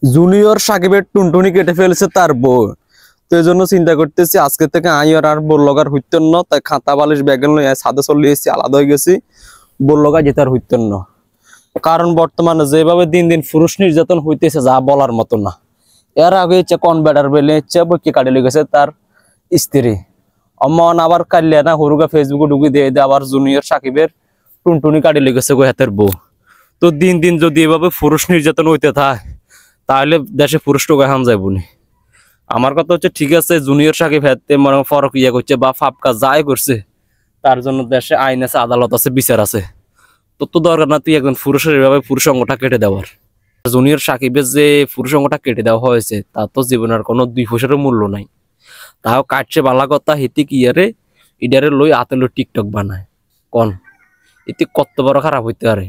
Junior সাকিবের টুনটুনি কেটে ফেলেছে তার বউ। তো এই জন্য চিন্তা করতেছি আজকে থেকে আর বোর লগার হইতেন না, তাই খাতা বালিশ ব্যাগেল নিয়ে ছাদে চলে এসেছি, আলাদা হয়ে গেছি, বোর লগা যেতে আর হইতেন না। কারণ বর্তমানে যেভাবে দিন দিন পুরুষ নির্যাতন হইতেছে যা বলার মতো না। এর আগে হচ্ছে কনভেটার বেলে হচ্ছে বইকে কাটে লেগেছে তার স্ত্রী, অমন আবার কাটলে না হরুগা ফেসবুকে ঢুকে দিয়ে আবার জুনিয়র সাকিবের টুনটুনি কাটে লেগেছে গো হাতের বউ। তো দিন দিন যদি এভাবে পুরুষ নির্যাতন হইতে থাকে তাহলে দেশে পুরুষ টোকা হাম যাইবনি। আমার কথা হচ্ছে ঠিক আছে জুনিয়র সাকিব হাতে মনে ফরক ইয়া করছে বা ফাপকা যাই করছে, তার জন্য দেশে আইন আছে, আদালত আছে, বিচার আছে। তোর তো দরকার না তুই একজন পুরুষের এভাবে পুরুষ অঙ্গটা কেটে দেওয়ার। জুনিয়র সাকিবের যে পুরুষ অঙ্গটা কেটে দেওয়া হয়েছে তার তো জীবনের কোনো 2 পয়সারও মূল্য নাই। তাও কাটছে বালা কথা, হিতি কি আরে ইডারে লই আতেলো টিকটক বানায় কন, এতে কত বড় খারাপ হইতে পারে।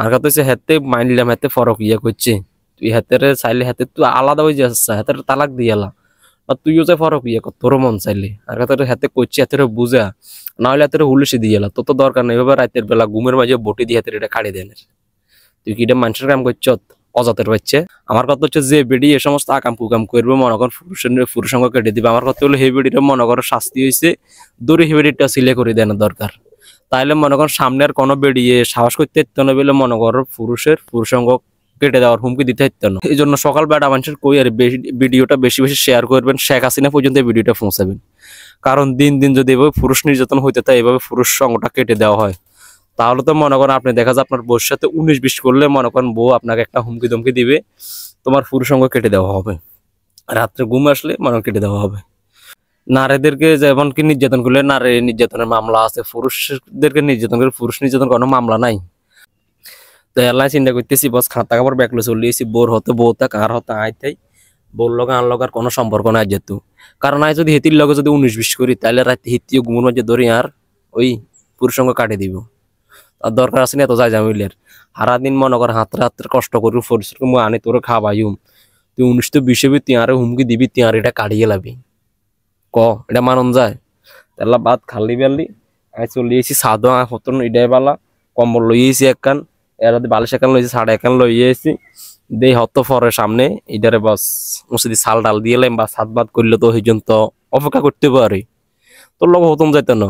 আর কথা হচ্ছে হাতে মাইনলাম হাতে ফরক ইয়া করছে, তুই হাতের চাইলে হাতে তুই আলাদা হয়ে যাচ্ছে, হাতের তালাক দিয়ে এলা আর তুইও যে ফরক ইয়ে কর তোর মন চাইলে। আর কথা হাতে করছি হাতের বুঝা, না হলে হাতের হুলুসি দিয়ে এলা, তো তো দরকার নেই এভাবে রাতের বেলা ঘুমের মাঝে বটি দিয়ে হাতের এটা কাড়ি দেন। তুই কি এটা মানুষের কাম করছ অজাতের বাচ্চা। আমার কথা হচ্ছে যে বেডি এ সমস্ত আকাম কুকাম করবে মনে কর পুরুষ সঙ্গ কেটে দিবে, আমার কথা হলো হে বেডিটা মনে করো শাস্তি হয়েছে দড়ি হে বেডিটা সিলে করে দেন দরকার। তাইলে মনে কর সামনের কোনো বেরিয়ে সাহস করতে ইত্য না বলে মনে কর পুরুষের পুরুষাঙ্গ কেটে দেওয়ার হুমকি দিতে ইত্য না। এই জন্য সকাল বেড়া মানুষের কই আর ভিডিওটা বেশি বেশি শেয়ার করবেন, শেখ হাসিনা পর্যন্ত এই ভিডিওটা পৌঁছাবেন। কারণ দিন দিন যদি এভাবে পুরুষ নির্যাতন হইতে থাকে, এভাবে পুরুষ সঙ্গটা কেটে দেওয়া হয়, তাহলে তো মনে করেন আপনি দেখা যায় আপনার বউর সাথে 19-20 করলে মনে করেন বউ আপনাকে একটা হুমকি ধমকি দিবে, তোমার পুরুষ সঙ্গ কেটে দেওয়া হবে, রাত্রে ঘুম আসলে মনে কেটে দেওয়া হবে। নারীদেরকে যেমন কি নির্যাতন করলে নারী নির্যাতনের মামলা আছে, পুরুষদেরকে নির্যাতন করে পুরুষ নির্যাতন কোনো মামলা নাই। তো এলাই চিন্তা করতেছি বস খাতা কাপড় ব্যাগলে চলিয়েছি, বোর হতে বউতা কার হতে আইতাই বোর লগে আন লগার কোনো সম্পর্ক নাই যেত। কারণ আই যদি হেতির লগে যদি 19-20 করি তাহলে রাতে হিতিও ঘুমের মাঝে ধরে আর ওই পুরুষ সঙ্গে কাটে দিব। আর দরকার আছে না এত যাই জামিলের। সারাদিন মনে কর হাতরে হাতের কষ্ট করি পরিশ্রম আনি তোর খাওয়াইম, তুই 19-20 তুই আরে হুমকি দিবি, তুই আর এটা কাটিয়ে লাবি ক এটা মানন যায়? তাহলে বাদ খালি বেলি আমি চলিয়েছি সাদো হতন ইডাই বালা কম্বল লইয়েছি একখান, এর বালিশ একখান লইছি, সাড়ে একখান লইয়েছি, দেই হত ফরে সামনে ইডারে বাস মুসিদি সাল ডাল দিয়ে এলাম বা সাত বাদ করলে তো সেই জন্য অপেক্ষা করতে পারি। তোর লগে হতম যাইতে না,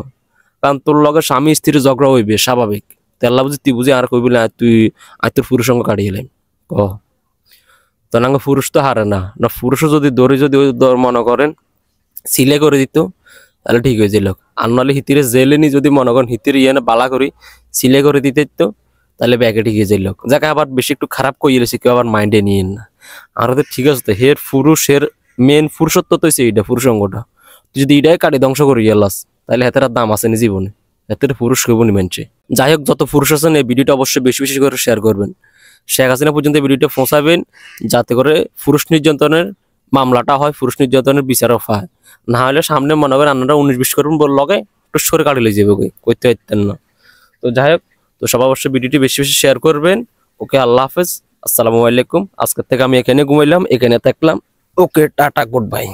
কারণ তোর লগে স্বামী স্ত্রীর ঝগড়া হইবে স্বাভাবিক। তেল্লা বুঝি তুই বুঝি আর কইবি না তুই আর তোর পুরুষ সঙ্গে কাটিয়ে এলাম ক, তো না পুরুষ তো হারে না। না পুরুষও যদি দৌড়ে যদি মনে করেন সিলে করে দিত তাহলে ঠিক হয়ে যেল। আর নাহলে হিতিরে জেলে নি যদি মনে করেন হিতির ইয়ে বালা করি সিলে করে দিতে তো তাহলে ব্যাগে ঠিক হয়ে যেল। যাকে আবার বেশি একটু খারাপ কইলেছি কেউ আবার মাইন্ডে নিয়ে না। আর তো ঠিক আছে তো হের পুরুষের মেন পুরুষত্ব তো হচ্ছে এইটা পুরুষ অঙ্গটা, তুই যদি এটাই কাটি ধ্বংস করি এলাস তাহলে হাতের দাম আছে না জীবনে, হাতের পুরুষ কেবনি মানছে। যাই হোক যত পুরুষ আছেন এই ভিডিওটা অবশ্যই বেশি বেশি করে শেয়ার করবেন, শেখ হাসিনা পর্যন্ত এই ভিডিওটা পৌঁছাবেন যাতে করে পুরুষ নির্যাতনের মামলাটা হয়, পুরুষ নির্যাতনের বিচারও হয়। না হলে সামনে মনে করেন আপনারা 19-20 করবেন বল লগে একটু সরে কাটিলে যাবে করতে পারতেন না। তো যাই হোক, তো সবাই অবশ্যই ভিডিওটি বেশি বেশি শেয়ার করবেন। ওকে, আল্লাহ হাফেজ, আসসালামু আলাইকুম। আজকের থেকে আমি এখানে ঘুমাইলাম, এখানে থাকলাম। ওকে, টাটা, গুড বাই।